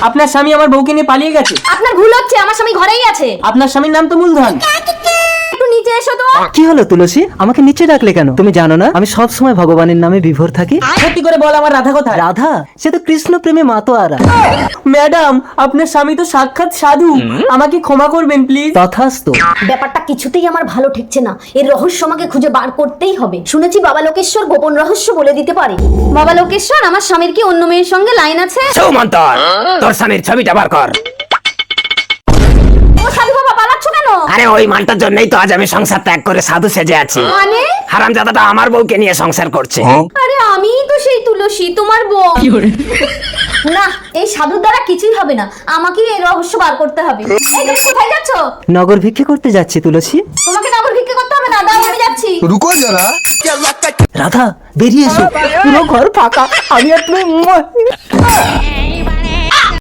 আপনার স্বামী আমার বউকে নিয়ে পালিয়ে গেছে। আপনার ভুল হচ্ছে, আমার স্বামী ঘরেই আছে। আপনার স্বামীর নাম তো মূলধন। একটু নিচে এসো তো। কি হলো তুলসী, আমাকে নিচে ডাকলে কেন? তুমি জানো না আমি সব সময় ভগবানের নামে বিভোর থাকি। সত্যি করে বল, আমার রাধা কোথায়? রাধা সে তো কৃষ্ণ প্রেমে মাতোয়ারা। ম্যাডাম, আপনার স্বামী তো সাক্ষাৎ সাধু, আমাকে ক্ষমা করবেন প্লিজ। তথাস্তু। ব্যাপারটা কিছুতেই আমার ভালো ঠেকছে না, এর রহস্য আমাকে খুঁজে বার করতেই হবে। শুনেছি বাবা লোকেশ্বর গোপন রহস্য বলে দিতে পারে। বাবা লোকেশ্বর, আমার স্বামীর কি অন্য মেয়ের সঙ্গে লাইন আছে? সৌমন্তর, তোর স্বামীর ছবিটা বার কর। ও সাধু বাবা, পালাচ্ছ কেন? আরে ওই মালটার জন্যই তো আজ আমি সংসার ত্যাগ করে সাধু সেজে আছি। মানে? হারামজাদাটা আমার বউকে নিয়ে সংসার করছে। আরে আমিই তো সেই তুলসী, তোমার বউ। না, এই সাধুর দ্বারা কিছুই হবে না, আমাকেই এই রহস্য বার করতে হবে। এই তুমি কোথায় যাচ্ছ? নগর ভিক্ষে করতে যাচ্ছি তুলসী। তোমাকে নগর ভিক্ষে করতে হবে না, দাও আমি যাচ্ছি। रुको जरा। রাধা বেরিয়ে এসো, পুরো ঘর ফাঁকা, আমি আর তুমি